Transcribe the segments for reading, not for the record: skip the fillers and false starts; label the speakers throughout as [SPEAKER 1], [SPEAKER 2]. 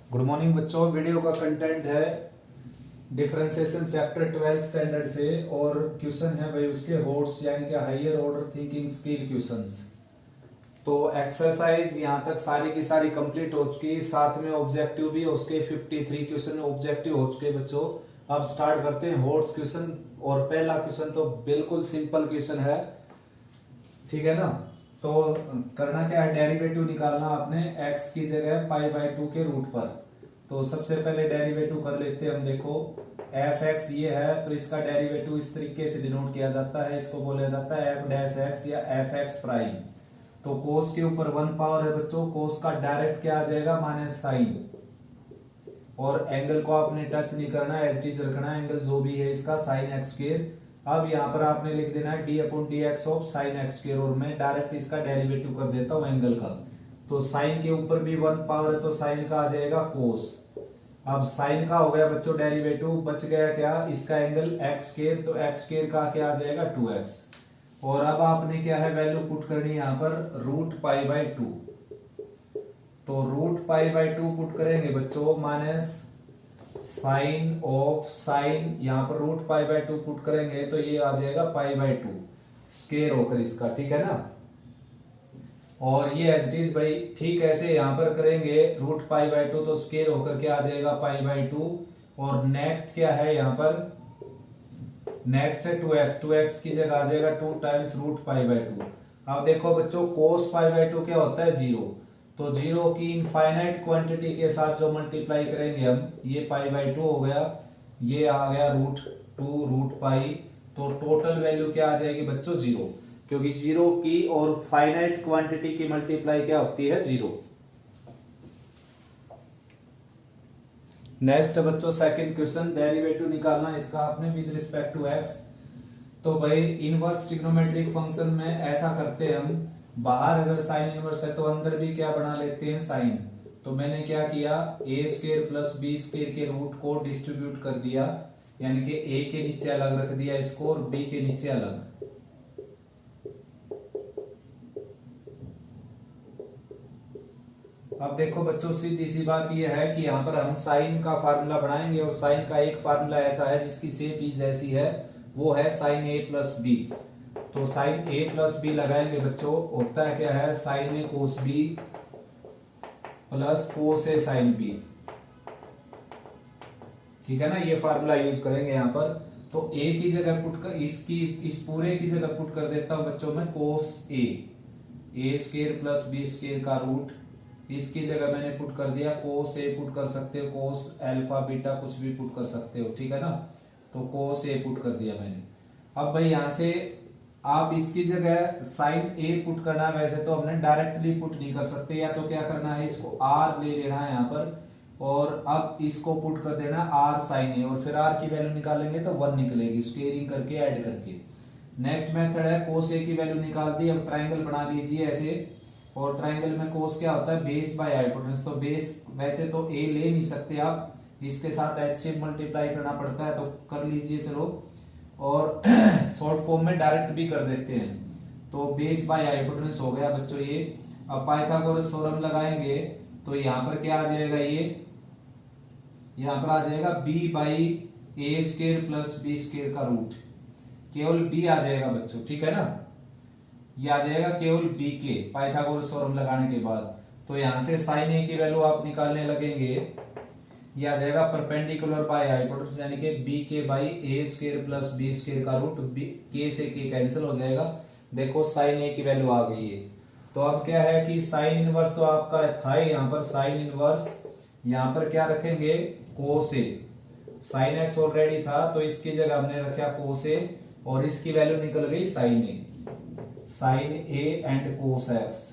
[SPEAKER 1] Good morning बच्चों। Video का content है डिफरेंशिएशन चैप्टर 12 स्टैंडर्ड से और क्वेश्चन है भाई उसके होट्स यानी कि higher order thinking skill questions. तो एक्सरसाइज यहाँ तक सारी की सारी कंप्लीट हो चुकी, साथ में ऑब्जेक्टिव भी उसके 53 क्वेश्चन ऑब्जेक्टिव हो चुके बच्चों। अब स्टार्ट करते हैं होट्स क्वेश्चन। और पहला क्वेश्चन तो बिल्कुल सिंपल क्वेश्चन है, ठीक है ना। तो करना क्या है, डेरिवेटिव निकालना आपने x की जगह π/2 के रूट पर। तो सबसे पहले डेरिवेटिव कर लेते हैं हम। देखो f(x) ये है तो इसका डेरिवेटिव इस तरीके से डिनोट किया जाता है, इसको बोला जाता है f'(x) या f(x'). तो कोस के ऊपर 1 पावर है बच्चों, कोस का डायरेक्ट क्या आ जाएगा माइनस साइन। और एंगल को आपने टच नहीं करना, एज इट इज रखना है, एंगल जो भी है इसका sin x²। अब यहाँ पर आपने लिख देना है d/dx ऑफ sin x²। और मैं डायरेक्ट इसका डेरिवेटिव कर देता हूँ एंगल का। तो साइन के ऊपर भी 1 पावर है तो साइन का आ जाएगा कोस। अब साइन का हो गया बच्चों डेरिवेटिव, बच गया क्या इसका एंगल x²। तो x² का क्या आ जाएगा 2x। और अब आपने क्या है वैल्यू पुट करनी है यहाँ पर √π/2। तो √π/2 पुट करेंगे बच्चों माइनस साइन ऑफ साइन, यहाँ पर √π/2 पुट करेंगे तो ये आ जाएगा π/2 स्क्वायर होकर इसका, ठीक है ना। और ये एज इट इज भाई ठीक ऐसे यहाँ पर करेंगे √π/2 तो स्क्वायर होकर क्या आ जाएगा π/2। और नेक्स्ट क्या है यहाँ पर, नेक्स्ट है 2x की जगह आ जाएगा 2 टाइम्स √π/2। अब देखो बच्चों cos π/2 क्या होता है 0। तो 0 की इनफाइनाइट क्वांटिटी के साथ जो मल्टीप्लाई करेंगे हम, ये π/2 हो गया, ये आ गया √2√π। तो टोटल वैल्यू क्या आ जाएगी बच्चों 0, क्योंकि 0 की और फाइनाइट क्वांटिटी की मल्टीप्लाई क्या होती है 0। नेक्स्ट बच्चों सेकंड क्वेश्चन, डेरिवेटिव निकालना इसका आपने विद रिस्पेक्ट टू x। तो भाई इनवर्स ट्रिग्नोमेट्रिक फंक्शन में ऐसा करते हैं हम, बाहर अगर साइन इनवर्स है तो अंदर भी क्या बना लेते हैं साइन। तो मैंने क्या किया a² प्लस b² के रूट को डिस्ट्रीब्यूट कर दिया, यानी कि a के नीचे अलग रख दिया इसको और b के नीचे अलग। अब देखो बच्चों सीधी सी बात यह है कि यहाँ पर हम साइन का फार्मूला बनाएंगे और साइन का एक फार्मूला ऐसा है जिसकी शेप ई जैसी है, वो है sin a प्लस बी। तो sin a प्लस बी लगाएंगे बच्चों, होता है क्या है sin a cos b plus cos a sin b, ठीक है ना। ये फार्मूला यूज करेंगे यहाँ पर। तो a की जगह पुट कर इस पूरे की जगह पुट कर देता हूं बच्चों में cos a² प्लस b² का रूट, इसकी जगह मैंने पुट कर दिया cos a, पुट कर सकते हो cos अल्फा बीटा कुछ भी पुट कर सकते हो, ठीक है ना। तो cos a पुट कर दिया मैंने। अब भाई यहां से आप इसकी जगह sin a पुट करना है, वैसे तो हमने डायरेक्टली पुट नहीं कर सकते, या तो क्या करना है इसको r ले लेना है यहाँ पर और अब इसको पुट कर देना r sin a, और फिर r की वैल्यू निकालेंगे तो 1 निकलेगी स्क्वेयरिंग करके ऐड करके। नेक्स्ट मेथड है cos a की वैल्यू निकाल दी। अब ट्राइंगल बना लीजिए ऐसे, और ट्राइंगल में कोस क्या होता है बेस बाय हाइपोटेनस। तो बेस वैसे तो a ले नहीं सकते आप, इसके साथ h से मल्टीप्लाई करना पड़ता है, तो कर लीजिए चलो। और शॉर्ट फॉर्म में डायरेक्ट भी कर देते हैं। तो बेस बाय हाइपोटेनस हो गया बच्चों ये। अब पाइथागोरस थ्योरम लगाएंगे तो यहाँ पर क्या आ जाएगा, ये यहाँ पर आ जाएगा b/a² प्लस b² का रूट, केवल b आ जाएगा बच्चों, ठीक है ना। ये आ जाएगा केवल b के पाइथागोरस थ्योरम लगाने के बाद। तो यहां से sin a की वैल्यू आप निकालने लगेंगे, ये आ जाएगा परपेंडिकुलर बाय हाइपोटेनस, यानी कि b/a² प्लस b² का रूट, k से k कैंसिल हो जाएगा। देखो sin a की वैल्यू आ गई है। तो अब क्या है कि साइन इनवर्स तो आपका था ही, यहाँ पर साइन इनवर्स, यहाँ पर क्या रखेंगे cos a। sin x already था तो इसकी जगह हमने रखा cos a, और इसकी वैल्यू निकल गई sin a, sin a and cos x।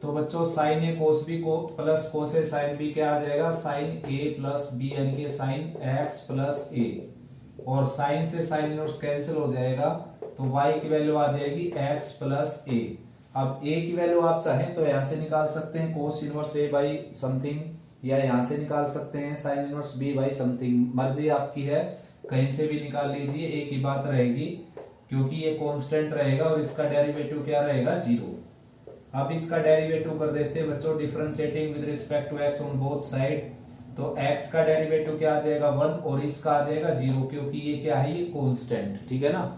[SPEAKER 1] तो बच्चों sin a cos b को plus cos a sin b क्या आ जाएगा sin a प्लस b, यानी कि sin x प्लस a, और sin से sin इनवर्स कैंसिल हो जाएगा तो y की वैल्यू आ जाएगी x प्लस a। अब a की वैल्यू आप चाहें तो यहां से निकाल सकते हैं cos inverse a by something, या यहां से निकाल सकते हैं sin inverse b by something, मर्जी आपकी है, कहीं से भी निकाल लीजिए, एक ही बात रहेगी, क्योंकि ये कांस्टेंट रहेगा और इसका डेरिवेटिव क्या रहेगा 0। अब इसका डेरिवेटिव कर देते हैं बच्चों, differentiating with respect to x on both side. तो x का डेरिवेटिव क्या आ जाएगा 1 और इसका आ जाएगा 0, क्योंकि ये क्या है, ये कांस्टेंट। ठीक है ना।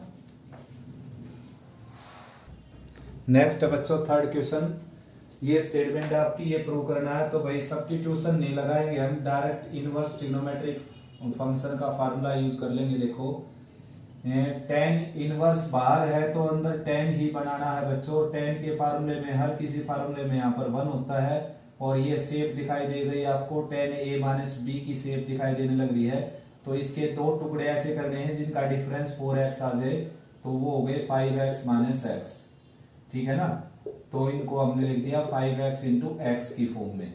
[SPEAKER 1] नेक्स्ट बच्चों थर्ड क्वेश्चन, ये स्टेटमेंट है आपकी, ये प्रूव करना है। तो भाई सब्स्टिट्यूशन नहीं लगाएंगे हम, डायरेक्ट इनवर्स ट्रिग्नोमेट्रिक फंक्शन का फार्मूला यूज कर लेंगे। देखो टेन इनवर्स बाहर है तो अंदर टेन ही बनाना है बच्चों। टेन के फार्मूले में, हर किसी फार्मूले में यहाँ पर 1 होता है, और ये शेप दिखाई दे गई आपको, टेन ए माइनस बी की शेप दिखाई देने लग रही है। तो इसके दो टुकड़े ऐसे करने हैं जिनका डिफरेंस 4x आ जाए, तो वो हो गए 5x माइनस एक्स। ठीक है ना। तो इनको हमने लिख दिया 5x इंटू एक्स की फॉर्म में।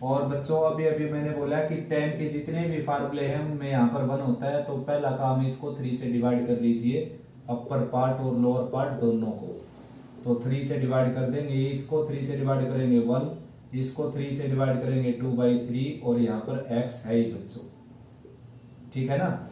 [SPEAKER 1] और बच्चों अभी अभी मैंने बोला कि 10 के जितने भी फार्मूले हैं उनमें यहाँ पर 1 होता है, तो पहला काम इसको 3 से डिवाइड कर लीजिए, अपर पार्ट और लोअर पार्ट दोनों को। तो 3 से डिवाइड कर देंगे, इसको 3 से डिवाइड करेंगे 1, इसको 3 से डिवाइड करेंगे 2/3, और यहाँ पर x है ही बच्चों। ठीक है ना।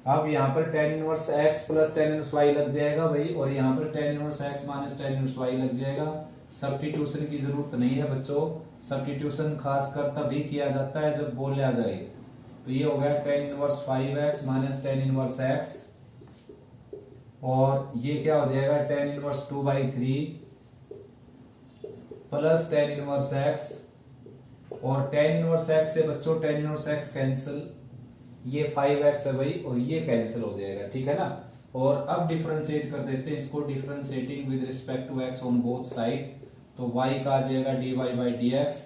[SPEAKER 1] अब यहाँ पर tan inverse x plus tan inverse y लग जाएगा भाई, और यहाँ पर tan inverse x minus tan inverse y लग जाएगा। सब्स्टिट्यूशन की जरूरत नहीं है बच्चों, सब्स्टिट्यूशन खासकर तभी किया जाता है जब बोला जाए। तो ये हो गया tan inverse 5x minus tan inverse x, और ये क्या हो जाएगा tan inverse 2/3 plus tan inverse x, और tan इनवर्स x से बच्चों tan इनवर्स x कैंसिल, ये 5x है भाई, और ये कैंसिल हो जाएगा। ठीक है ना। और अब डिफरेंशिएट कर देते हैं इसको, differentiating with respect to x on both side. तो y का आ जाएगा dy/dx,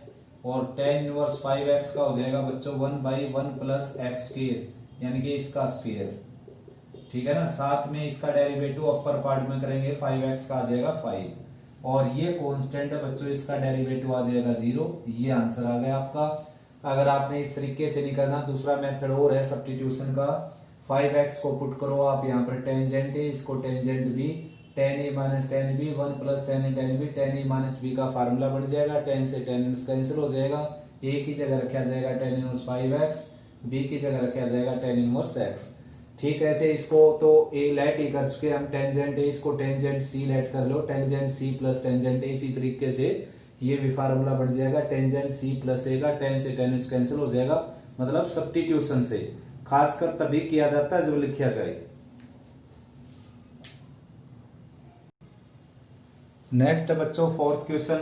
[SPEAKER 1] और tan इनवर्स 5x का हो जाएगा बच्चों 1/1 प्लस एक्स स्क्वायर, यानी कि इसका स्क्वायर। ठीक है ना। साथ में इसका डेरिवेटिव अपर पार्ट में करेंगे, 5x का आ जाएगा 5, और ये कांस्टेंट है बच्चों, इसका डेरिवेटिव आ जाएगा 0। ये आंसर आ गया आपका। अगर आपने इस तरीके से नहीं करना, दूसरा मेथड और है सब्स्टिट्यूशन का। 5x को पुट करो आप यहाँ पर, टेंजेंट है, इसको टेंजेंट भी, tan a minus tan b, 1 plus tan a tan b, tan a minus b का फार्मूला बढ़ जाएगा, tan से tan इनवर्स कैंसिल हो जाएगा, a की जगह रखा जाएगा tan इनवर्स 5x, b की जगह रखा जाएगा tan इनवर्स x। ठीक है। ऐसे इसको तो a लेट ही कर चुके हम, टेंजेंट a, इसको टेंजेंट c लेट कर लो, tangent c plus tangent a। इसी तरीके से ये भी फार्मूला बढ़ जाएगा, टेंजेंट c प्लस a का, tan से tan कैंसिल हो जाएगा। मतलब सब्स्टिट्यूशन से खासकर तभी किया जाता है जब लिखा जाए। नेक्स्ट बच्चों फोर्थ क्वेश्चन।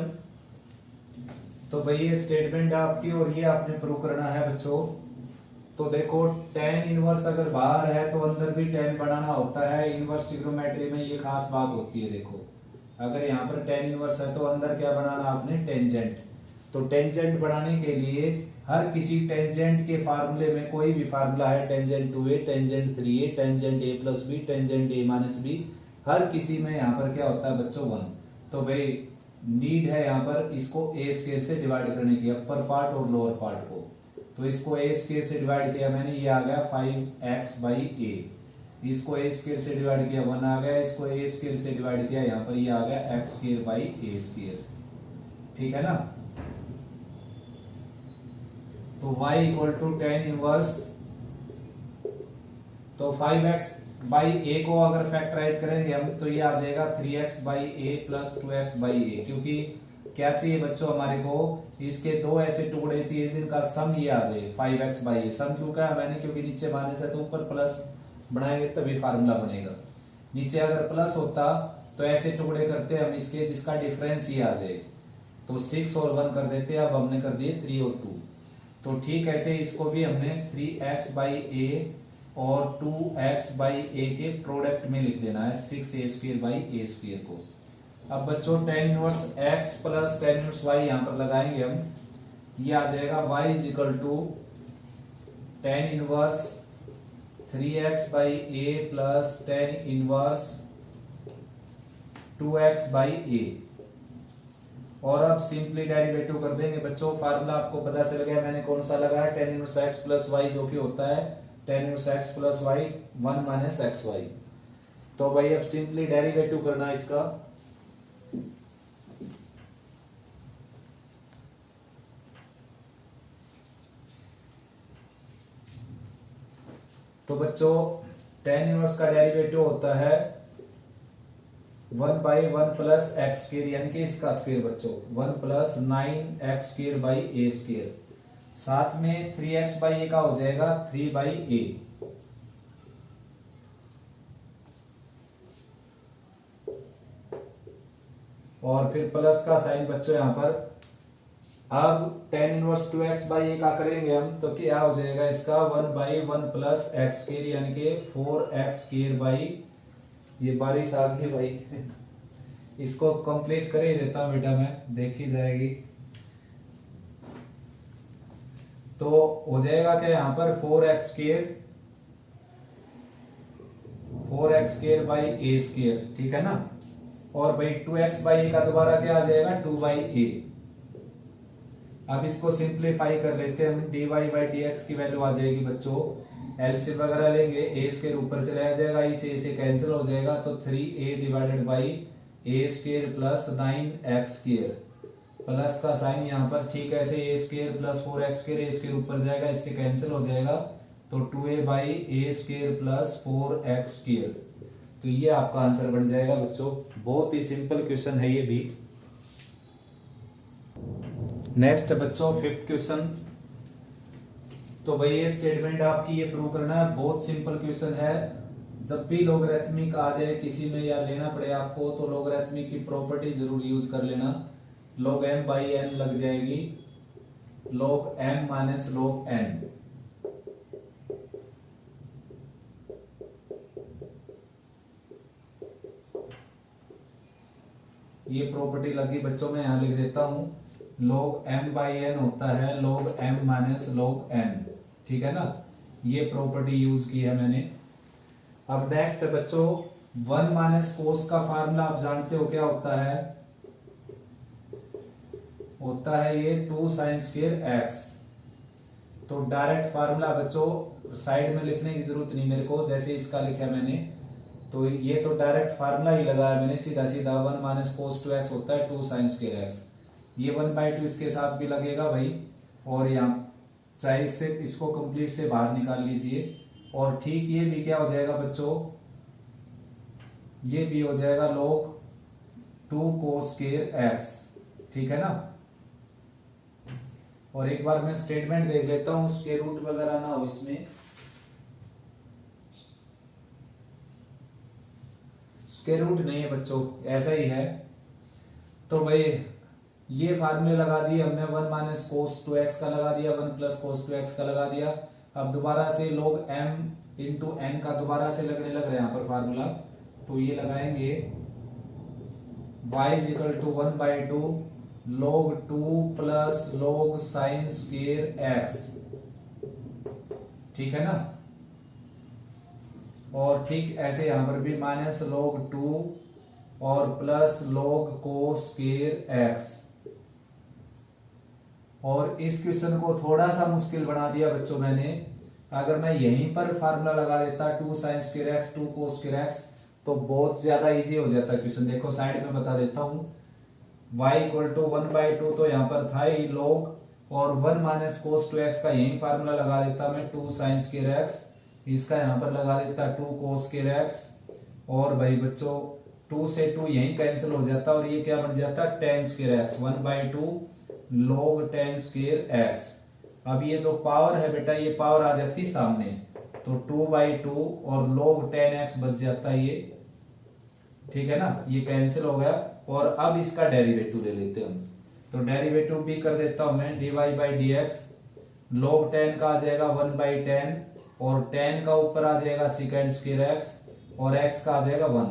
[SPEAKER 1] तो भाई ये स्टेटमेंट है आपकी, और ये आपने प्रूव करना है बच्चों। तो देखो tan इनवर्स अगर बाहर है तो अंदर भी tan बनाना होता है। इनवर्स ट्रिग्नोमेट्री में ये खास बात होती है। देखो अगर यहाँ पर tan इनवर्स है तो अंदर क्या बनाना आपने, टेंजेंट। तो टेंजेंट बनाने के लिए हर किसी टेंजेंट के फार्मूले में कोई भी फार्मूला है, tangent 2a, tangent 3a, tangent a plus b, tangent a minus b, हर किसी में यहाँ पर क्या होता है बच्चों 1। तो भाई नीड है यहाँ पर इसको a स्क्वायर से डिवाइड करने की, अपर पार्ट और लोअर पार्ट को। तो इसको a स्क्वायर से डिवाइड किया मैंने, ये आ गया 5x/a। इसको a स्क्वायर से डिवाइड किया 1 आ गया, इसको a स्क्वायर से डिवाइड किया यहाँ पर ये आ गया x²/a²। ठीक है ना। तो y equal to tan inverse, तो 5x/a को अगर फैक्टराइज करेंगे हम तो ये आ जाएगा 3x/a प्लस 2x/a, क्योंकि क्या चाहिए बच्चों हमारे को, इसके दो ऐसे टुकड़े चाहिए जिनका सम ये आ जाए 5x/a। सम क्यों कहा मैंने, क्योंकि नीचे माने से तो ऊपर प्लस बनाएंगे तभी फार्मूला बनेगा। नीचे अगर प्लस होता तो ऐसे टुकड़े करते हम इसके जिसका डिफरेंस ये आ जाए। तो 6 और 1 कर देते, अब हमने कर दिए 3 और 2। तो ठीक ऐसे इसको भी हमने 3x/a और 2x/a के प्रोडक्ट में लिख देना है, 6a²/a² को। अब बच्चों tan inverse x plus tan inverse y यहाँ पर लगाएंगे हम, ये आ जाएगा y is equal to tan inverse 3x/a plus tan inverse 2x/a। और अब सिंपली डेरिवेटिव कर देंगे बच्चों। फार्मूला आपको पता चल गया मैंने कौन सा लगाया, tan inverse x plus y, जो कि होता है tan inverse x plus y 1 minus xy। तो भाई अब सिंपली डेरिवेटिव करना है इसका। तो बच्चों tan इनवर्स का डेरिवेटिव होता है 1/1 प्लस एक्स स्क्र यानी कि इसका स्क्वायर बच्चों 1 plus 9x² by A square, साथ में 3x/a का हो जाएगा 3/a, और फिर प्लस का साइन बच्चों यहां पर। अब tan इनवर्स 2x/a का करेंगे हम तो क्या हो जाएगा इसका 1/1 प्लस एक्स स्क्र यानी कि 4x² बाई, ये बारिश आ गई भाई इसको कंप्लीट कर ही देता हूं बेटा मैं, देखी जाएगी। तो हो जाएगा क्या यहां पर 4x² बाई ए स्क्र, ठीक है ना। और भाई 2x/a का दोबारा क्या आ जाएगा 2/a। अब इसको सिंप्लीफाई कर लेते हैं हम, dy/dx की वैल्यू आ जाएगी बच्चों, एलसीएम वगैरह लेंगे, ए स्क्वायर ऊपर चला जाएगा, इसे कैंसिल हो जाएगा, तो 3a divided by A square plus 9x², plus का साइन यहाँ पर, ठीक है, ऐसे ए स्क्वायर प्लस 4x², ए स्क्वायर ऊपर जाएगा, इससे कैंसिल हो जाएगा, तो 2a by A square plus 4x²। तो ये आपका आंसर बन जाएगा बच्चों। बहुत ही सिंपल क्वेश्चन है ये भी। नेक्स्ट बच्चों 5th क्वेश्चन। तो भाई ये स्टेटमेंट आपकी ये प्रूव करना है, बहुत सिंपल क्वेश्चन है। जब भी लोगरिथमिक आ जाए किसी में या लेना पड़े आपको, तो लोगरिथमिक की प्रॉपर्टी जरूर यूज कर लेना। log m/n लग जाएगी, log m minus log n। ये प्रॉपर्टी लगी बच्चों, मैं यहां लिख देता हूं, log m/n होता है log m minus log n, ठीक है ना। ये प्रॉपर्टी यूज की है मैंने। अब नेक्स्ट बच्चों 1 माइनस कोस का फार्मूला आप जानते हो क्या होता है, होता है ये 2 sin स्क्वायर x। तो डायरेक्ट फार्मूला बच्चों साइड में लिखने की जरूरत नहीं मेरे को, जैसे इसका लिखा है मैंने, तो ये तो डायरेक्ट फार्मूला ही लगाया मैंने सीधा सीधा। 1 माइनस कोस 2x होता है 2 sin स्क्वायर x। ये 1/2 इसके साथ भी लगेगा भाई, और यहाँ चाहे इससे इसको कंप्लीट से बाहर निकाल लीजिए। और ठीक ये भी क्या हो जाएगा बच्चों, ये भी हो जाएगा log 2 cos स्क्वायर x, ठीक है ना। और एक बार मैं स्टेटमेंट देख लेता हूं, स्क्वायर रूट वगैरह ना हो इसमें। स्क्वायर रूट नहीं है बच्चों, ऐसा ही है। तो भाई ये फार्मूले लगा दिए हमने, 1 माइनस कोस 2x का लगा दिया, 1 प्लस कोस 2x का लगा दिया। अब दोबारा से log m इंटू n का दोबारा से लगने लग रहा है यहाँ पर फार्मूला, तो ये लगाएंगे y is equal to 1/2 log 2 plus log sin square x, ठीक है ना। और ठीक ऐसे यहां पर भी माइनस log 2 और plus log cos square x। और इस क्वेश्चन को थोड़ा सा मुश्किल बना दिया बच्चों मैंने। अगर मैं यहीं पर फार्मूला लगा देता 2 sin square x 2 cos square x, तो बहुत ज्यादा इजी हो जाता क्वेश्चन। देखो साइड में बता देता हूं, y इक्वल टू 1/2 तो यहाँ पर था ही log, और 1 माइनस कोस 2x का यही फार्मूला लगा देता मैं 2 sin स्क्वायर x, इसका यहाँ पर लगा देता 2 cos स्क्वायर x। और भाई बच्चों 2 से 2 यही कैंसिल हो जाता, और ये क्या बन जाता tan square x 1/2 log tan square x। अब ये जो पावर है बेटा, ये पावर आ जाती सामने, तो 2/2 और log tan x बच जाता ये, ठीक है ना। ये कैंसिल हो गया। और अब इसका डेरिवेटिव ले लेते हैं हम, तो डेरिवेटिव भी कर देता हूं मैं, dy/dx log tan का आ जाएगा 1/tan, और tan का ऊपर आ जाएगा secant स्क्वायर x, और x का आ जाएगा 1।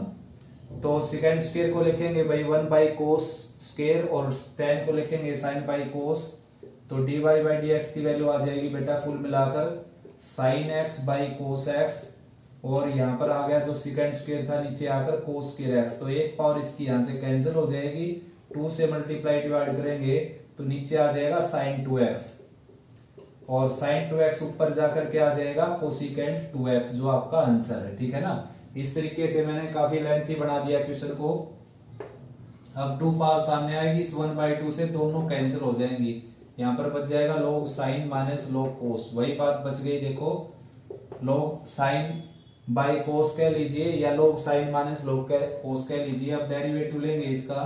[SPEAKER 1] तो secant स्क्वायर को लिखेंगे भाई 1/cos स्क्वायर, और tan को लिखेंगे sin/cos। तो dy/dx की वैल्यू आ जाएगी बेटा कुल मिलाकर sin x/cos x, और यहाँ पर आ गया जो secant स्क्वायर था नीचे आकर cos स्क्वायर x। तो एक पावर इसकी यहाँ से कैंसिल हो जाएगी, 2 से मल्टीप्लाई डिवाइड करेंगे तो नीचे आ जाएगा sin 2x, और sin 2x ऊपर जाकर क्या आ जाएगा कोसिकेंट 2x, जो आपका आंसर है, ठीक है ना। इस तरीके से मैंने काफी लेंथी बना दिया क्वेश्चन को। अब 2 पावर सामने आएगी, इस 1/2 से दोनों कैंसिल हो जाएंगी, यहाँ पर बच जाएगा log sin minus log cos, वही बात बच गई। देखो log sin बाई कोस कह लीजिए या लोग साइन माइनस लोग कोस कह लीजिए। अब डेरिवेटिव लेंगे इसका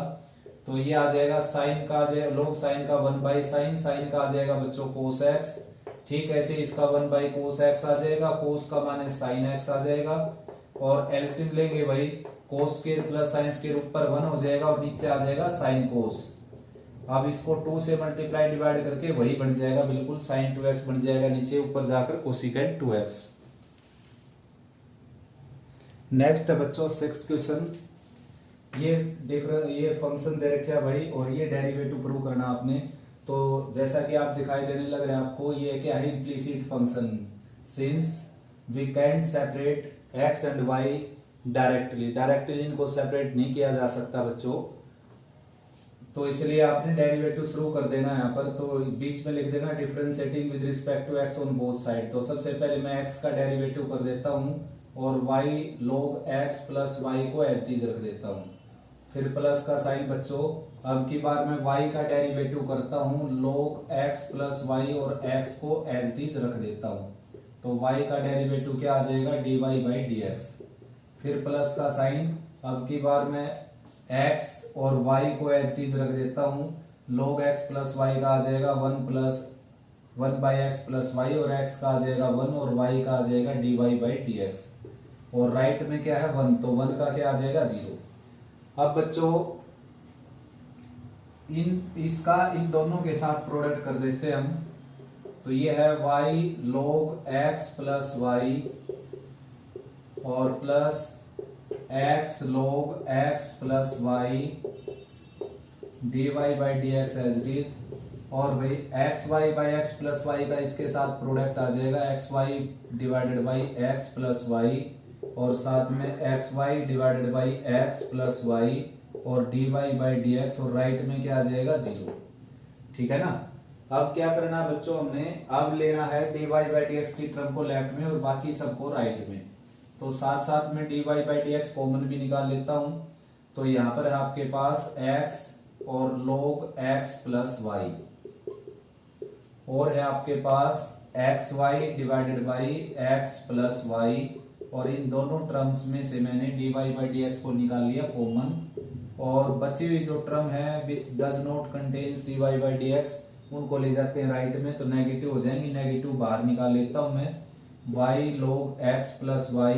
[SPEAKER 1] तो ये आ जाएगा साइन का लोग साइन का 1/sin, साइन का आ जाएगा बच्चों कोस एक्स। ठीक ऐसे इसका 1/cos x आ जाएगा, कोस का माइनस साइन एक्स आ जाएगा। और एलसीएम लेंगे भाई, cos square plus sine square ऊपर 1 हो जाएगा और नीचे आ जाएगा साइन कोस। अब इसको 2 से मल्टीप्लाई डिवाइड करके वही बन जाएगा बिल्कुल, साइन 2x बन जाएगा नीचे, ऊपर जाकर कोसिकेंट 2x। नेक्स्ट है बच्चों 6 क्वेश्चन। ये फंक्शन दे रखे है भाई और ये डेरिवेटिव प्रूव करना आपने। तो जैसा कि आप दिखाई देने लग रहे हैं आपको, ये क्या है implicit function, since we can't separate x and y directly इनको सेपरेट नहीं किया जा सकता बच्चों, तो इसलिए आपने डेरिवेटिव शुरू कर देना यहाँ पर। तो बीच में लिख देना differentiating with respect to x on both side. तो सबसे पहले मैं x का डेरिवेटिव कर देता हूँ और y log x plus y को एज इट इज रख देता हूँ। फिर प्लस का साइन बच्चों, अब की बार मैं y का डेरिवेटिव करता हूँ log x प्लस y और x को एज इट इज रख देता हूँ। तो y का डेरिवेटिव क्या आ जाएगा dy बाई dx। फिर प्लस का साइन, अब की बार मैं x और y को एज इट इज रख देता हूँ, log x प्लस y का आ जाएगा 1/x प्लस y और x का आ जाएगा 1 और y का आ जाएगा dy बाई dx। और राइट में क्या है 1, तो 1 का क्या आ जाएगा 0। अब बच्चों इन दोनों के साथ प्रोडक्ट कर देते हैं हम। तो ये है y log x plus y और plus x log x plus y dy by dx as it is. और भाई xy by x plus y का इसके साथ प्रोडक्ट आ जाएगा xy divided by x plus y और साथ में xy divided by x plus y और dy बाई dx और राइट में क्या आ जाएगा 0। ठीक है ना। अब क्या करना है बच्चों, हमने अब लेना है dy बाई dx की टर्म को लेफ्ट में और बाकी सबको राइट में। तो साथ साथ में dy बाई dx कॉमन भी निकाल लेता हूं। तो यहाँ पर है आपके पास x और log x प्लस y और है आपके पास xy divided by x plus y और इन दोनों टर्म्स में से मैंने dy बाई dx को निकाल लिया कॉमन। और बची हुई जो टर्म है which does not contains dy by dx उनको ले जाते हैं राइट में, तो नेगेटिव हो जाएंगी, नेगेटिव बाहर निकाल लेता हूं मैं, y log x plus y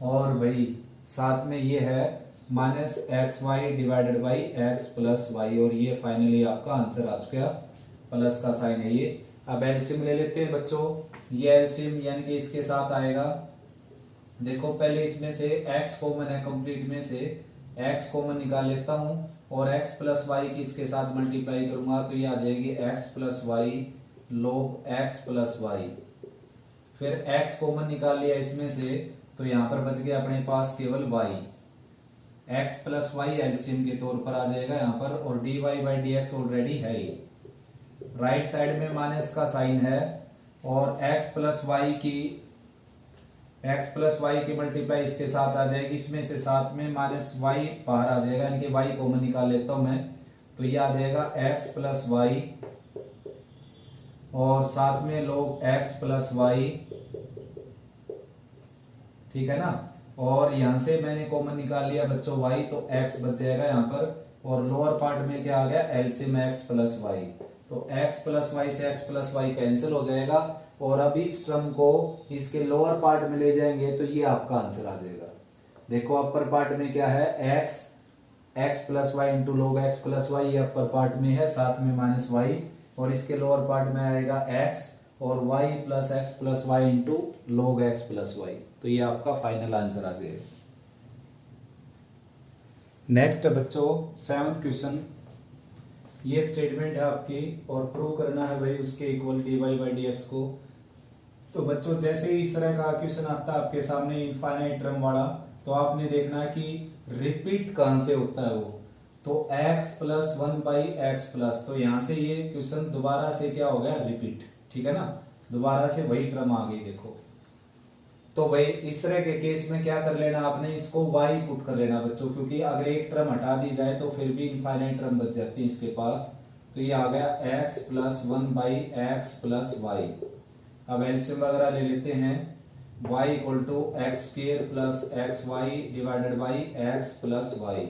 [SPEAKER 1] और भाई साथ में ये है minus xy divided by x plus y और ये फाइनली आपका आंसर आ चुका, प्लस का साइन है ये। अब एलसीएम ले लेते हैं बच्चों, ये एलसीएम यानी कि इसके साथ आएगा। देखो पहले इसमें से x कॉमन है, कंप्लीट में से x कॉमन निकाल लेता हूं और x प्लस वाई की इसके साथ मल्टीप्लाई करूंगा तो ये आ जाएगी x plus y log x plus y. फिर x कॉमन निकाल लिया इसमें से तो यहाँ पर बच गया अपने पास केवल y, x plus y LCM के तौर पर आ जाएगा यहाँ पर और dy बाई dx ऑलरेडी है ही। राइट साइड में माइनस का साइन है और x प्लस वाई की मल्टीप्लाई इसके साथ आ जाएगी, इसमें से साथ में माइनस वाई बाहर आ जाएगा, इनके y कॉमन निकाल लेता हूं मैं तो ये आ जाएगा x प्लस वाई और साथ में log x प्लस वाई। ठीक है ना। और यहां से मैंने कॉमन निकाल लिया बच्चों y तो x बच जाएगा यहाँ पर और लोअर पार्ट में क्या आ गया एलसीएम x प्लस वाई। तो x प्लस वाई से x प्लस वाई कैंसिल हो जाएगा और अब इस टर्म को इसके लोअर पार्ट में ले जाएंगे तो ये आपका आंसर आ जाएगा। देखो अपर पार्ट में क्या है x plus y into log x plus y, ये अपर पार्ट में है, साथ में माइनस वाई और इसके लोअर पार्ट में आएगा x और y plus x plus y into log x plus y. तो ये आपका फाइनल आंसर आ जाएगा। नेक्स्ट बच्चों 7th क्वेश्चन, ये स्टेटमेंट है आपकी और प्रूव करना है भाई उसके इक्वल dy बाई dx को। तो बच्चों जैसे ही इस तरह का क्वेश्चन आता है आपके सामने इनफाइनाइट टर्म वाला, तो आपने देखना है कि रिपीट कहां से होता है वो। तो x plus 1 by x plus, तो यहां से ये क्वेश्चन दोबारा से क्या हो गया रिपीट। ठीक है ना, दोबारा से वही टर्म आ गई। देखो तो भाई इस तरह के केस में क्या कर लेना आपने, इसको y पुट कर लेना बच्चों, क्योंकि अगर एक टर्म हटा दी जाए तो फिर भी इनफाइनाइट टर्म बच जाती है इसके पास। तो ये आ गया x plus 1 by x plus y. अब एलसीएम वगैरह ले लेते हैं। y equal to x square plus x y divided by x plus y.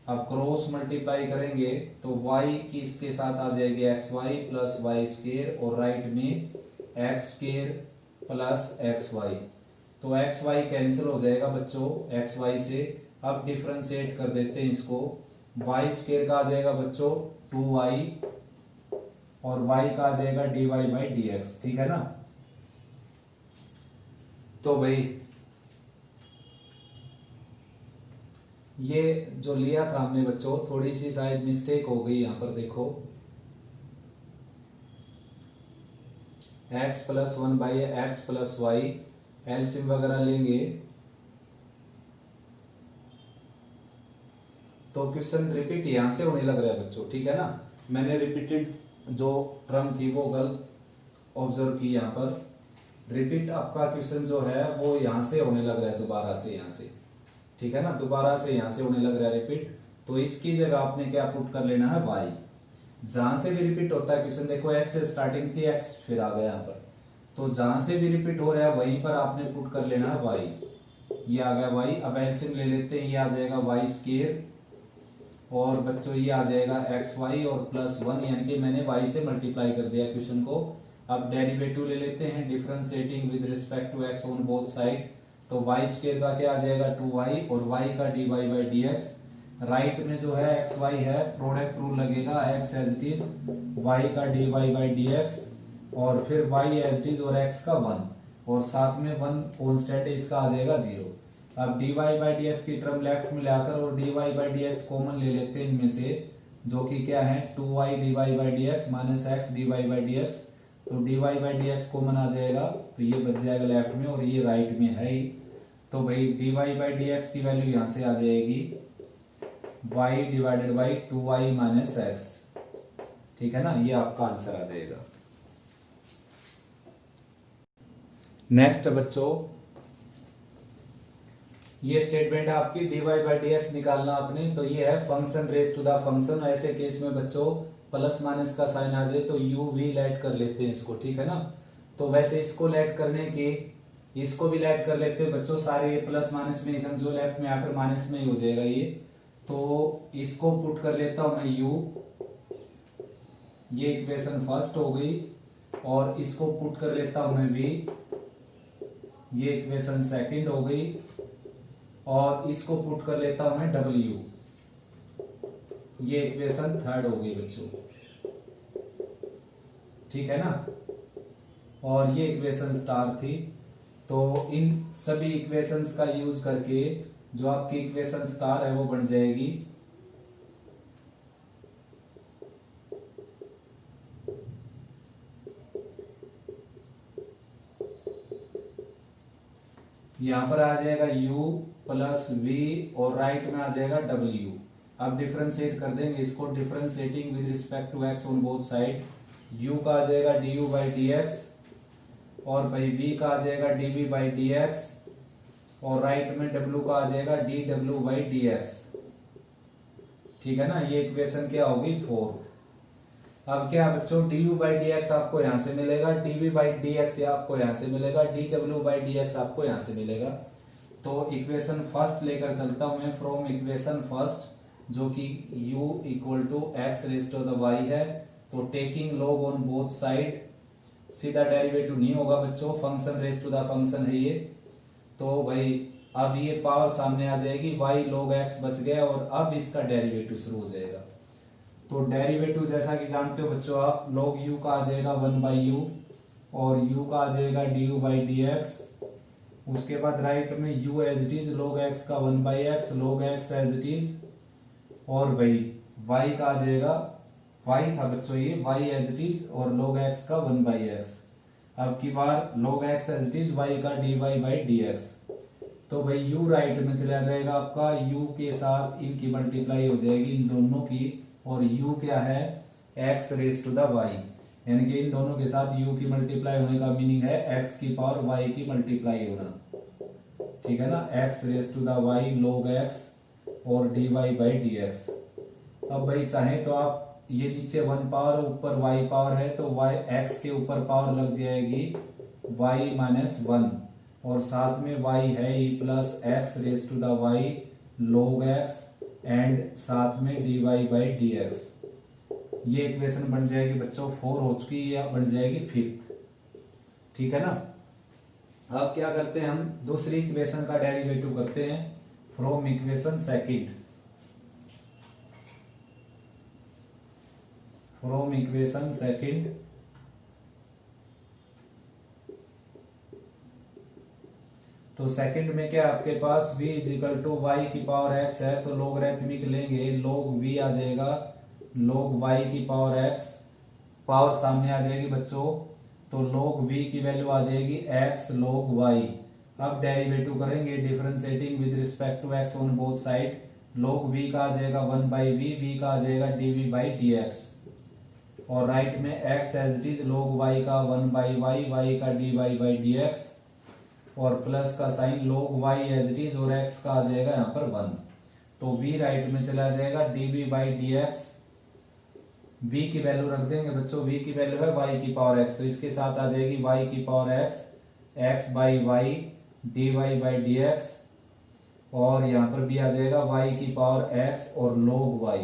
[SPEAKER 1] अब क्रॉस मल्टीप्लाई करेंगे तो y की इसके साथ आ जाएगी x y plus y square और राइट में x square plus x y. तो एक्स वाई कैंसिल हो जाएगा बच्चों एक्स वाई से। अब डिफरेंशिएट कर देते हैं इसको, वाई स्क्र का आ जाएगा बच्चों 2y और y का आ जाएगा dy बाई डी एक्स। ठीक है ना। तो भाई ये जो लिया था हमने बच्चों, थोड़ी सी शायद मिस्टेक हो गई यहां पर। देखो x plus 1 by x plus y, LCM वगैरह लेंगे तो क्वेश्चन रिपीट यहां से होने लग रहा है बच्चों। ठीक है ना। मैंने रिपीटेड जो टर्म थी वो गलत ऑब्जर्व की यहां पर। रिपीट आपका क्वेश्चन जो है वो यहां से होने लग रहा है दोबारा से यहां से। ठीक है ना, दोबारा से यहां से होने लग रहा है रिपीट। तो इसकी जगह आपने क्या पुट कर लेना है y। जहां से भी रिपीट होता है क्वेश्चन, देखो x से स्टार्टिंग थी, x फिर आ गया यहां पर, तो जहां से भी रिपीट हो रहा है वहीं पर आपने पुट कर लेना है y। ये आ गया y। अब एलसीएम ले लेते हैं, ये आ जाएगा वाई स्क्र और बच्चों ये आ जाएगा एक्स वाई और प्लस 1, यानी कि मैंने y से मल्टीप्लाई कर दिया क्वेश्चन को। अब डेरिवेटिव ले लेते हैं, differentiating with respect to x on both side. तो वाई स्क्र का क्या आ जाएगा 2y और y का dy by D x. Right में जो है एक्स वाई है, प्रोडक्ट रूल लगेगा, x as it is, y का dy बाई डी एक्स और फिर y एज इट इज और x का 1 और साथ में 1 कांस्टेंट है, इसका आ जाएगा 0। अब dy बाई डी एक्स की टर्म लेफ्ट में लाकर और dy by D x common ले लेते हैं इनमें से, जो कि क्या है 2y dy by D X minus X dy by D x. तो dy by D x common आ जाएगा तो ये बच जाएगा लेफ्ट में और ये राइट में है ही। तो भाई dy बाई डी एक्स की वैल्यू यहां से आ जाएगी y divided by 2y minus x. ठीक है ना, ये आपका आंसर आ जाएगा। नेक्स्ट बच्चों, ये स्टेटमेंट है आपकी, dy बाई डी एक्स निकालना आपने। तो ये है function raise to the function. ऐसे केस में बच्चों प्लस माइनस का साइन आ जाए तो u भी लेट कर लेते हैं इसको। ठीक है ना। तो वैसे इसको लेट करने की इसको भी लेट कर लेते हैं बच्चों, सारे प्लस माइनस में समझो लेफ्ट में आकर माइनस में ही हो जाएगा ये। तो इसको पुट कर लेता हूं मैं u, ये इक्वेशन फर्स्ट हो गई, और इसको पुट कर लेता हूं मैं v, ये इक्वेशन सेकंड हो गई, और इसको पुट कर लेता हूं मैं w, ये इक्वेशन थर्ड हो गई बच्चों। ठीक है ना। और ये इक्वेशन स्टार थी। तो इन सभी इक्वेशंस का यूज करके जो आपकी इक्वेशन स्टार है वो बन जाएगी यहां पर आ जाएगा u प्लस v और राइट में आ जाएगा w। अब डिफरेंशिएट कर देंगे इसको, differentiating with respect to x on both side. u का आ जाएगा du बाई डी एक्स और भाई v का आ जाएगा dv बाई डी एक्स और राइट में w का आ जाएगा dw बाई डी एक्स। ठीक है ना। ये इक्वेशन क्या होगी फोर्थ। अब क्या बच्चों du बाई डी एक्स आपको यहां से मिलेगा, dv बाई डी एक्स आपको यहां से मिलेगा, dw बाई डी एक्स आपको यहां से मिलेगा। तो इक्वेशन फर्स्ट लेकर चलता हूं मैं, फ्रॉम इक्वेशन फर्स्ट, जो कि u equal to x raise to the y है। तो taking log on both side, सीधा डेरिवेटिव नहीं होगा बच्चों, function raise to the function है ये। तो भाई अब ये पावर सामने आ जाएगी, y log x बच गया और अब इसका डेरिवेटिव शुरू हो जाएगा। तो डेरिवेटिव जैसा कि जानते हो बच्चों आप, log u का आ जाएगा 1 बाई u और u का आ जाएगा du बाई डी एक्स। उसके बाद राइट में u as it is, log x का 1 by x, log x as it is, और भाई y का आ जाएगा, y था बच्चों ये, y एज इट इज और log x का 1 बाई एक्स। अब की बार log x as it is, y का dy बाई डी एक्स। तो भाई u राइट में चला जाएगा आपका, u के साथ इनकी मल्टीप्लाई हो जाएगी इन दोनों की, और u क्या है x raise to the y, यानी कि इन दोनों के साथ u की मल्टीप्लाई होने का मीनिंग है x की पावर y की मल्टीप्लाई होना। ठीक है ना। x raise to the y log x और dy बाई डी एक्स। अब भाई चाहे तो आप ये नीचे 1 पावर ऊपर y पावर है तो y x के ऊपर पावर लग जाएगी y माइनस 1 और साथ में y है e plus x raise to the y log x and साथ में dy बाई डी एक्स। ये इक्वेशन बन जाएगी बच्चों 4 हो चुकी या बन जाएगी 5th। ठीक है ना। अब क्या करते हैं, हम दूसरी इक्वेशन का डेरिवेटिव करते हैं from equation second. From equation second तो सेकंड में क्या आपके पास v is equal to y की पावर x है, तो लोगरिथमिक लेंगे, log v आ जाएगा log y की पावर x, पावर सामने आ जाएगी बच्चों, तो log v की वैल्यू आ जाएगी x log y। अब डेरिवेटिव करेंगे differentiating with respect to x on both side, log v का आ जाएगा 1 बाई v का आ जाएगा dv बाई dx, और राइट में x as it is log y का 1 बाई y का dy बाई dx, और प्लस का sign log y as it is, और x का आ जाएगा यहाँ पर 1, तो v राइट में चला जाएगा dv बाई dx। v की वैल्यू रख देंगे बच्चों, v की वैल्यू है y की पावर x, तो इसके साथ आ जाएगी y की power x by y dy by dx, और यहाँ पर भी आ जाएगा y की पावर x और log y।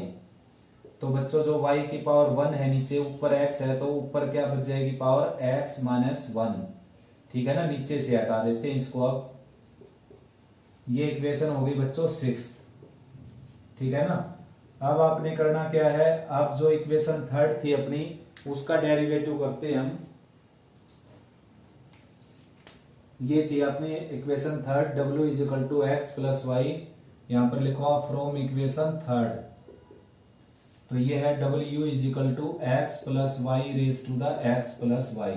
[SPEAKER 1] तो बच्चों जो y की पावर 1 है नीचे, ऊपर x है, तो ऊपर क्या बच जाएगी पावर x माइनस 1। ठीक है ना, नीचे से हटा देते हैं इसको। अब ये इक्वेशन हो गई बच्चों 6th। ठीक है ना। अब आपने करना क्या है, अब जो इक्वेशन 3rd थी अपनी, उसका डेरिवेटिव करते हैं हम। ये थी अपनी equation 3rd, w is equal to x plus y, यहाँ पर लिखा फ्रॉम इक्वेशन 3rd, तो ये है w is equal to x plus y raise to the x plus y.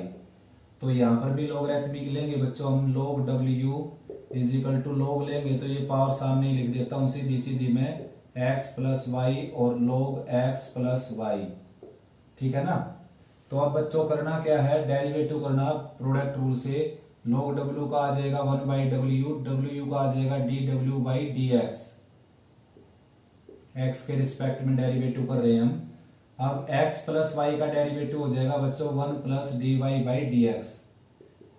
[SPEAKER 1] तो यहाँ पर भी लोगरिथमिक लेंगे बच्चों हम, log w is equal to log लेंगे, तो ये पावर सामने लिख देता हूँ सीधी सीधी में, x प्लस वाई और log x प्लस वाई। ठीक है ना। तो अब बच्चों करना क्या है, डेरिवेटिव करना प्रोडक्ट रूल से, log w का आ जाएगा 1 बाई w का आ जाएगा dw बाई dx, x के रिस्पेक्ट में डेरिवेटिव कर रहे हैं हम। अब x प्लस वाई का डेरिवेटिव हो जाएगा बच्चों 1 प्लस dy बाई dx,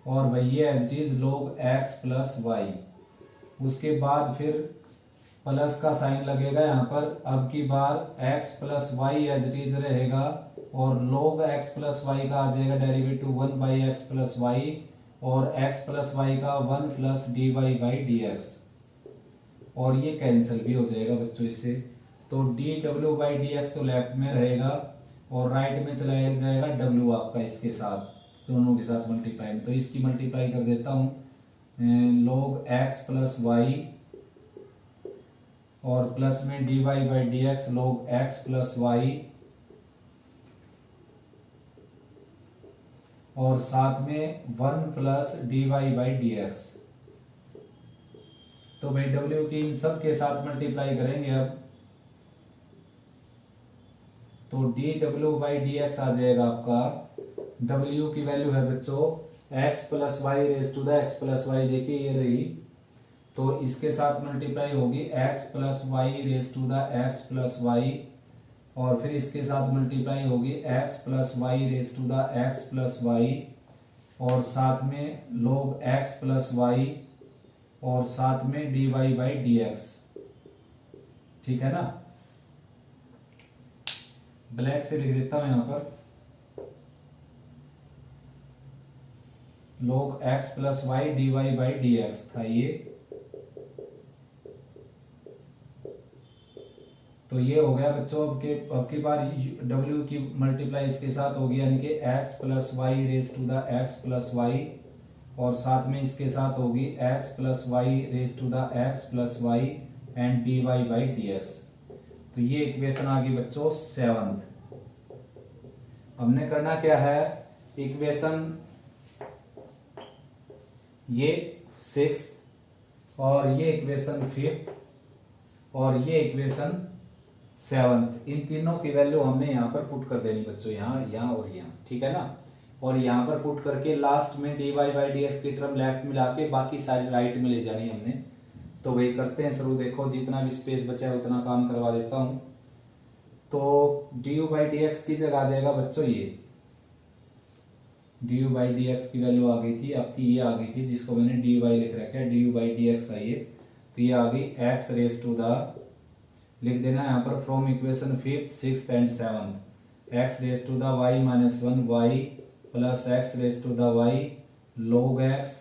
[SPEAKER 1] और वही है as it is log x plus y. उसके बाद फिर प्लस का साइन लगेगा यहाँ पर, अब की बार x plus y as it is रहेगा, और log x प्लस वाई का आ जाएगा derivative 1 by x plus Y, और x प्लस वाई का 1 प्लस dy बाई dx, और ये कैंसिल भी हो जाएगा बच्चों इससे, तो dw बाई dx तो लेफ्ट में रहेगा, और राइट में चला जाएगा w आपका इसके साथ, दोनों के साथ मल्टीप्लाई, तो इसकी मल्टीप्लाई कर देता हूँ log x प्लस वाई, और प्लस में dy by dx log x plus Y, और साथ में 1 प्लस dy बाई dx। तो भाई w की इन सब के साथ मल्टीप्लाई करेंगे अब, तो dw बाई dx आ जाएगा आपका, w की वैल्यू है बच्चों x plus y raise to the x plus y, देखिए ये रही, तो इसके साथ मल्टीप्लाई होगी x plus y raise to the x plus Y, और फिर इसके साथ मल्टीप्लाई होगी x plus y raise to the x plus Y, और साथ में log x प्लस वाई, और साथ में dy बाई dx। ठीक है ना। ब्लैक से लिख देता हूं यहां पर, log x plus y dy by dx था ये, तो ये हो गया बच्चों। अब की बार w की मल्टीप्लाई इसके साथ होगी, यानी कि x plus y raise to the x plus Y, और साथ में इसके साथ होगी x plus y raise to the x plus y and dy by dx। तो ये इक्वेशन आ गई बच्चों 7th। हमने करना क्या है, इक्वेशन ये 6th, और ये इक्वेशन 5th, और ये इक्वेशन 7th, इन तीनों की वैल्यू हमने यहाँ पर पुट कर देनी बच्चों, यहाँ और यहाँ। ठीक है ना। और यहाँ पर पुट करके लास्ट में dy बाई dx की टर्म लेफ्ट में लाके बाकी सारी राइट में ले जानी हमने। तो वही करते हैं शुरू, देखो जितना भी स्पेस बचा है उतना काम करवा देता हूँ। तो du बाई dx की जगह आ जाएगा बच्चों ये D U by D x की वैल्यू आ गई थी आपकी, ये आ गई थी जिसको मैंने डी वाई लिख रखा है, D U by D X आई है, तो ये आ गई एक्स रेस टू द, लिख देना यहाँ पर from equation 5th 6th and 7th, X raise to the Y minus 1 Y plus X raise to the Y log x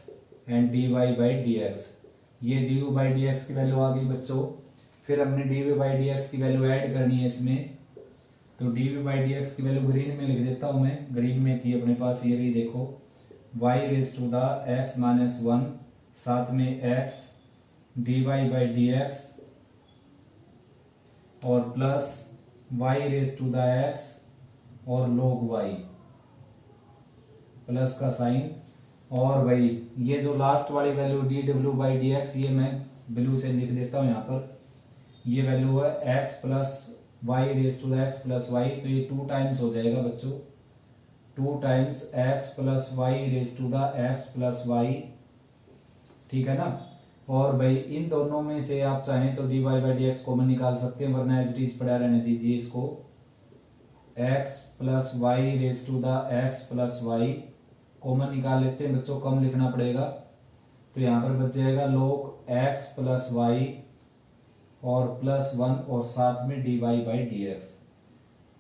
[SPEAKER 1] and D Y by D x. ये D U by D x की value आ गई बच्चों। फिर हमने D V by D x की value add करनी है इसमें, तो D V by D x की वैल्यू ग्रीन में लिख देता हूं मैं, ग्रीन में थी अपने पास, ये रही देखो, y raise to the x minus 1 साथ में x D Y by D x और plus y raise to the x और log y, प्लस का साइन, और भाई ये जो लास्ट वाली value D W by D x, ये मैं ब्लू से लिख देता हूं यहाँ पर, ये वैल्यू है x plus Y raise to the x plus y, तो ये 2 टाइम्स हो जाएगा बच्चों, 2 times x plus Y raise to the x plus y, ठीक है ना। और भाई इन दोनों में से आप चाहें तो d Y by D x common निकाल सकते हैं, वरना एज इट इज पड़ा रहने दीजिए इसको, x plus Y raise to the x plus y common निकाल लेते हैं बच्चों, कम लिखना पड़ेगा, तो यहाँ पर बच जाएगा log एक्स प्लस वाई और प्लस 1 और साथ में d Y by D x.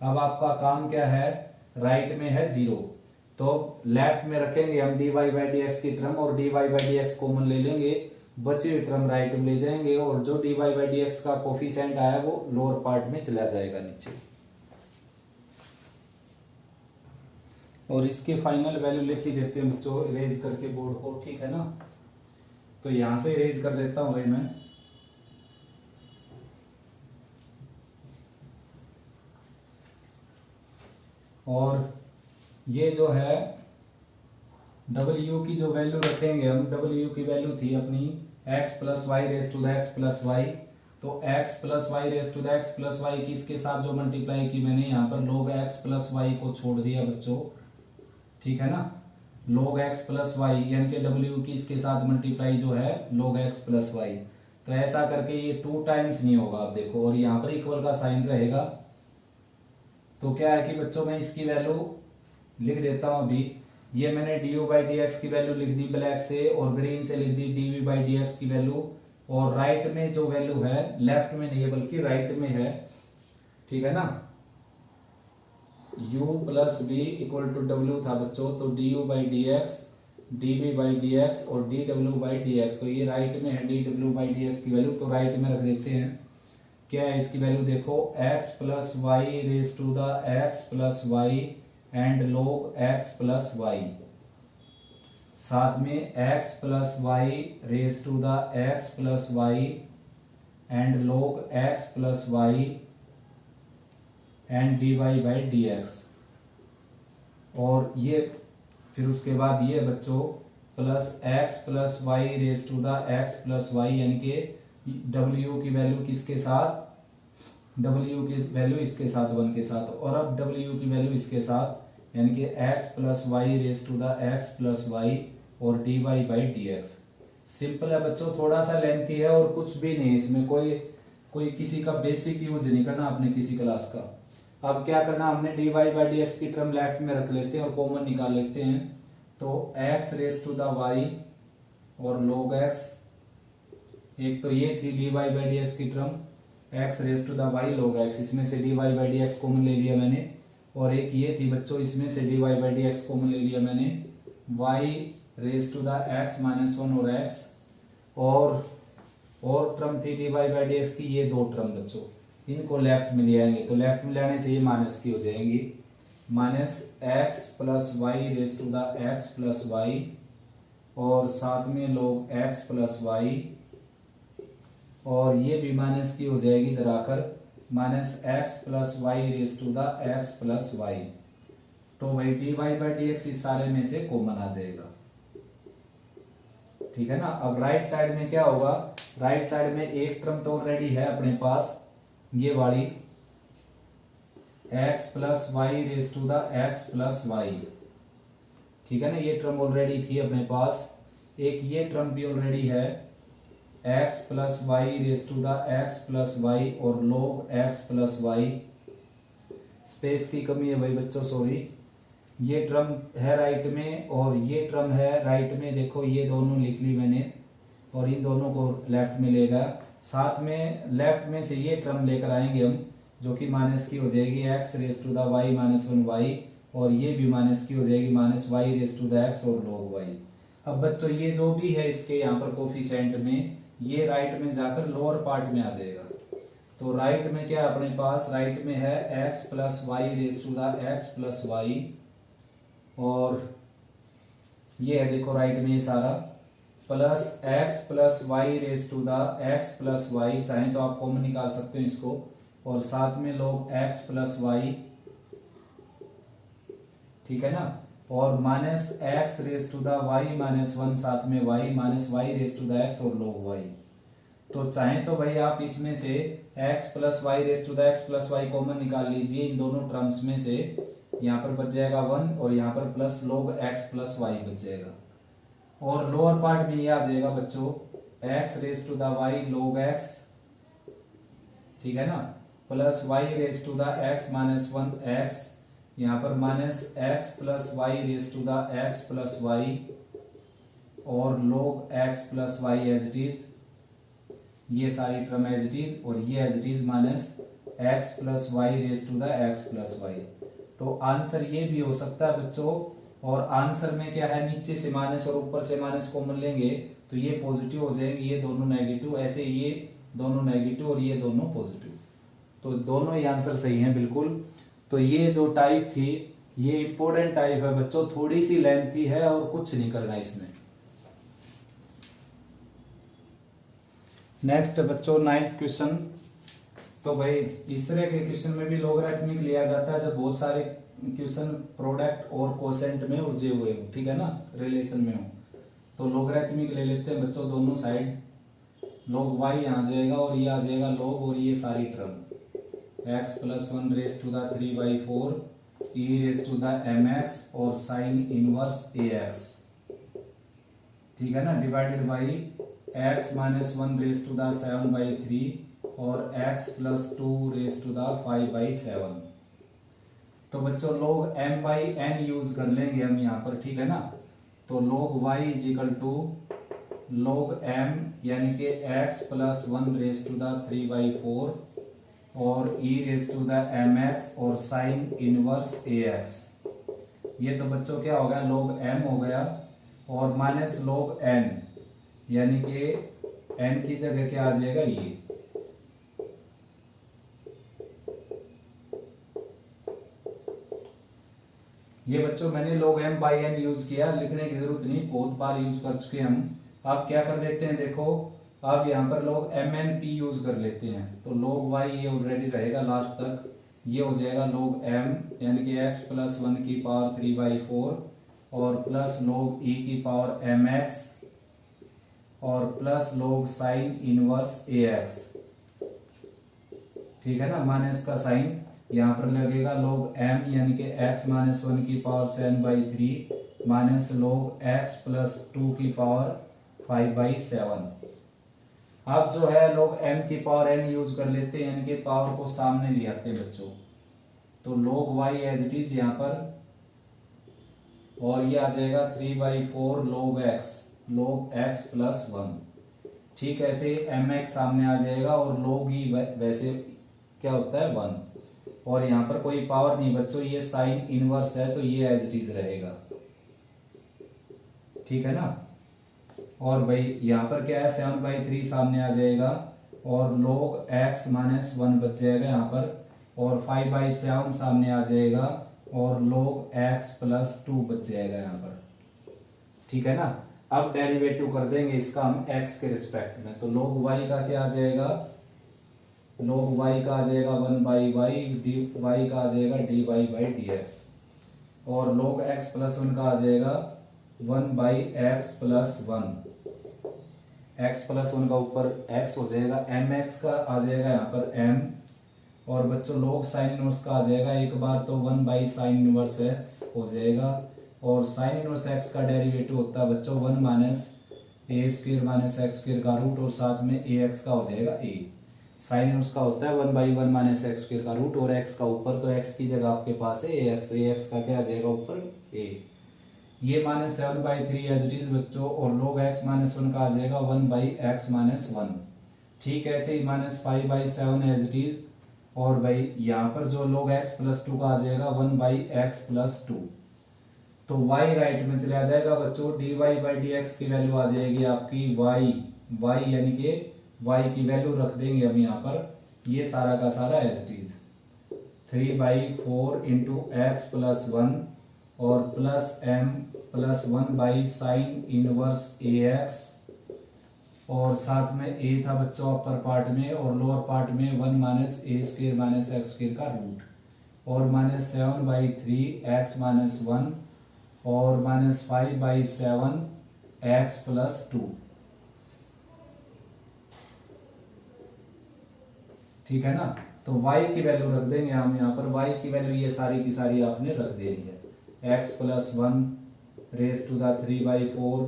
[SPEAKER 1] अब आपका काम क्या है, राइट में है 0, तो लेफ्ट में रखेंगे हम d Y by D x की टर्म और D Y by D x common ले लेंगे, बची हुई टर्म राइट में ले जाएंगे और जो d Y by D x का कोफिशिएंट आया वो लोअर पार्ट में चला जाएगा नीचे। और इसके फाइनल वैल्यू लिख ही देते हैं बच्चों इरेज करके बोर्ड को, ठीक है ना। तो यहां से इरेज कर देता हूं भाई मैं, और ये जो है W की जो वैल्यू रखेंगे हम, W की वैल्यू थी अपनी x plus Y raise to the x plus y, तो x plus Y raise to the x plus y की इसके साथ जो मल्टीप्लाई की मैंने यहाँ पर log x प्लस वाई को छोड़ दिया बच्चों, ठीक है ना, log x प्लस वाई यानी कि W की इसके साथ मल्टीप्लाई जो है log x प्लस वाई, तो ऐसा करके ये 2 टाइम्स नहीं होगा आप देखो, और यहाँ पर इक्वल का साइन रहेगा, तो क्या है कि बच्चों मैं इसकी वैल्यू लिख देता हूं अभी, ये मैंने D U by D x की वैल्यू लिख दी ब्लैक से और ग्रीन से लिख दी D V by D x की वैल्यू, और राइट में जो वैल्यू है, लेफ्ट में नहीं है बल्कि राइट में है, ठीक है ना, u plus B equal to W था बच्चों, तो D U by D X D V by D x और D W by D x, तो ये राइट में है D W by D x की वैल्यू, तो राइट में रख देते हैं। क्या है इसकी वैल्यू देखो, x plus Y raise to the x plus y and log x plus y, साथ में x plus Y raise to the x plus y and log x plus y and D Y by D x, और ये फिर उसके बाद ये बच्चों plus x plus Y raise to the x plus y, यानी कि W की वैल्यू किसके साथ, W की वैल्यू इसके साथ 1 के साथ, और अब W की वैल्यू इसके साथ, यानी कि x plus Y raise to the x plus Y और D Y by D X. Simple है बच्चों, थोड़ा सा लेंथी है और कुछ भी नहीं, इसमें कोई किसी का बेसिक यूज नहीं करना आपने किसी क्लास का। अब क्या करना, हमने d Y by D x की टर्म लेफ्ट में रख लेते हैं और कॉमन निकाल लेते हैं, तो x raise to the Y और log x, एक तो ये थी D Y by D x की term x raise to the Y log x, इसमें से D Y by D x common ले लिया मैंने, और एक ये थी बच्चों इसमें से D Y by D x common ले लिया मैंने, y raise to the x minus 1 और x, और टर्म थी D Y by D x की ये 2 टर्म बच्चों, इनको लेफ्ट में ले आएंगे, तो लेफ्ट में लाने से ये माइनस की हो जाएंगी, minus x plus Y raise to the x plus Y और साथ में log x प्लस वाई, और ये भी माइनस की हो जाएगी इधर आकर, minus x plus Y raise to the x plus y, तो वही d Y by D x इस सारे में से कॉमन आ जाएगा, ठीक है ना। अब राइट साइड में क्या होगा, राइट साइड में एक टर्म तो ऑलरेडी है अपने पास, ये वाली x plus Y raise to the x plus y, ठीक है ना, ये टर्म ऑलरेडी थी अपने पास, एक ये टर्म भी ऑलरेडी है x plus Y raise to the x plus Y और log x plus y, space की कमी है भाई बच्चों सॉरी, ये टर्म है राइट में और ये टर्म है राइट में, देखो ये दोनों लिख ली मैंने और इन दोनों को लेफ्ट में ले गया। साथ में लेफ्ट में से ये टर्म लेकर आएंगे हम जो कि माइनस की हो जाएगी x raise to the Y minus 1y, और ये भी माइनस की हो जाएगी minus y raise to the x और log y। अब बच्चों ये जो भी है इसके यहाँ पर कोफिशिएंट में, ये राइट में जाकर लोअर पार्ट में आ जाएगा। तो राइट में क्या है अपने पास, राइट में है x plus Y raise to the x plus Y, और ये है देखो राइट में ये सारा plus x plus Y raise to the x plus y, चाहे तो आप कॉमन निकाल सकते हो इसको, और साथ में log x प्लस वाई, ठीक है ना, और minus x raise to the Y minus 1, साथ में y minus y raise to the x और log y। तो चाहे तो भाई आप इसमें से x plus Y raise to the x plus y common निकाल लीजिए इन दोनों टर्म्स में से, यहाँ पर बच जाएगा 1 और यहाँ पर plus log x plus y बच जाएगा, और लोअर पार्ट में ये आ जाएगा बच्चों x raise to the Y log x, ठीक है ना, plus Y raise to the x minus 1x, यहाँ पर minus x plus Y raise to the x plus Y, और log x plus y as it is, ये सारी term as it is, और ये as it is minus x plus Y raise to the x plus y. तो answer ये भी हो सकता है बच्चों, और आंसर में क्या है, नीचे से माइनस और ऊपर से माइनस कॉमन लेंगे तो ये पॉजिटिव हो जाएंगे, ये दोनों नेगेटिव, ऐसे ये दोनों नेगेटिव और ये दोनों पॉजिटिव, तो दोनों ही आंसर सही हैं बिल्कुल। तो ये जो टाइप थी ये इंपॉर्टेंट टाइप है बच्चों, थोड़ी सी लेंथी है और कुछ नहीं करना इसमें। नेक्स्ट बच्चों 9th क्वेश्चन। तो भाई इस तरह के क्वेश्चन में भी लॉगरिथमिक लिया जाता है जब बहुत सारे क्वेश्चन प्रोडक्ट और कोसेंट में उलझे हुए हो, ठीक है ना, रिलेशन में हो, तो लॉगरिथमिक ले लेते हैं बच्चों दोनों साइड। log y आ जाएगा और ये आ जाएगा log, और ये सारी term x plus 1 raise to the 3/4 e raise to the mx और साइन इनवर्स ax, ठीक है ना, divided by x minus 1 raise to the 7/3 और x plus 2 raise to the 5/7। तो बच्चों log m by n use कर लेंगे हम यहाँ पर, ठीक है ना, तो log y is equal to log m यानी कि x plus 1 raise to the 3/4 और e raise to the mx और साइन इनवर्स ax। ये तो बच्चों क्या हो गया, log m हो गया, और माइनस log n यानी कि n की जगह क्या आ जाएगा ये बच्चों मैंने log m by n use किया, लिखने की जरूरत नहीं, बहुत बार यूज कर चुके हम। आप क्या कर लेते हैं, देखो आप यहाँ पर log mn p यूज कर लेते हैं, तो log y ये ऑलरेडी रहेगा लास्ट तक, ये हो जाएगा log m यानी कि x प्लस 1 की पावर 3/4 और प्लस log e की पावर mx और plus log sign inverse ax, ठीक है ना, माइनस का साइन यहाँ पर लगेगा log m यानी कि x माइनस 1 की power 7/3 minus log x plus 2 की पावर 5/7। आप जो है log m की पावर n यूज कर लेते हैं, यानी कि पावर को सामने ले आते हैं बच्चों, तो log y as it is यहाँ पर, और ये आ जाएगा 3/4 log x प्लस 1, ठीक, ऐसे mx सामने आ जाएगा और log ही वैसे क्या होता है 1, और यहाँ पर कोई पावर नहीं बच्चों, ये साइन इनवर्स है तो ये एज इट इज रहेगा, ठीक है ना। और भाई यहाँ पर क्या है 7/3 सामने आ जाएगा और log x माइनस 1 बच जाएगा यहाँ पर, और 5/7 सामने आ जाएगा और log x प्लस 2 बच जाएगा यहाँ पर, ठीक है ना। अब डेरिवेटिव कर देंगे इसका हम x के रिस्पेक्ट में, तो log y का क्या आ जाएगा, log y का आ जाएगा 1/y, dy का आ जाएगा dy/dx, और log x प्लस 1 का आ जाएगा 1/x प्लस 1, x प्लस 1 का ऊपर x हो जाएगा, mx का आ जाएगा यहाँ पर m, और बच्चों log साइन इनवर्स का आ जाएगा एक बार तो 1/sin इनवर्स x हो जाएगा, और साइन इनवर्स x का डेरिवेटिव होता है बच्चों 1 minus a square minus x square का रूट, और साथ में ax का हो जाएगा a। साइन इनवर्स का होता है 1/1 माइनस एक्स स्क्वायर का रूट, और एक्स का ऊपर तो एक्स की जगह आपके पास है एक्स, तो एक्स का क्या आ जाएगा ऊपर ए। ये -7/3 एज इट इज बच्चों, और log x माइनस 1 का आ जाएगा 1/x माइनस 1। ठीक ऐसे ही -5/7 एज इट इज, और भाई यहाँ पर जो log x प्लस 2 का आ जाएगा 1/x प्लस 2। तो y राइट में चला जाएगा बच्चों, dy/dx की वैल्यू आ जाएगी आपकी y यानी कि y की वैल्यू रख देंगे हम यहाँ पर, ये सारा का सारा as it is 3/4 into x plus 1 और plus m plus 1/sin inverse ax, और साथ में a था बच्चों अपर पार्ट में, और लोअर पार्ट में 1 माइनस ए स्क्र माइनस एक्स स्क्र का रूट, और -7/3 x माइनस 1 और -5/7 x प्लस 2। ठीक है ना। तो y की वैल्यू रख देंगे हम यहाँ पर, y की वैल्यू ये सारी की सारी आपने रख देनी है, x plus 1 raise to the 3/4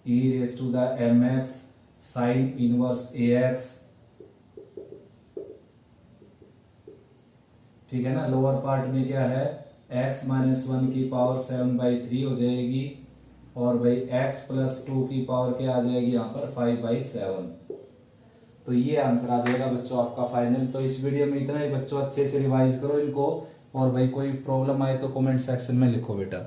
[SPEAKER 1] e raise to the mx sine inverse ax। ठीक है ना। लोअर पार्ट में क्या है, x माइनस 1 की पावर 7/3 हो जाएगी, और भाई x प्लस 2 की पावर क्या आ जाएगी यहाँ पर 5/7। तो ये आंसर आ जाएगा बच्चों आपका फाइनल। तो इस वीडियो में इतना ही बच्चों, अच्छे से रिवाइज करो इनको, और भाई कोई प्रॉब्लम आए तो कमेंट सेक्शन में लिखो बेटा।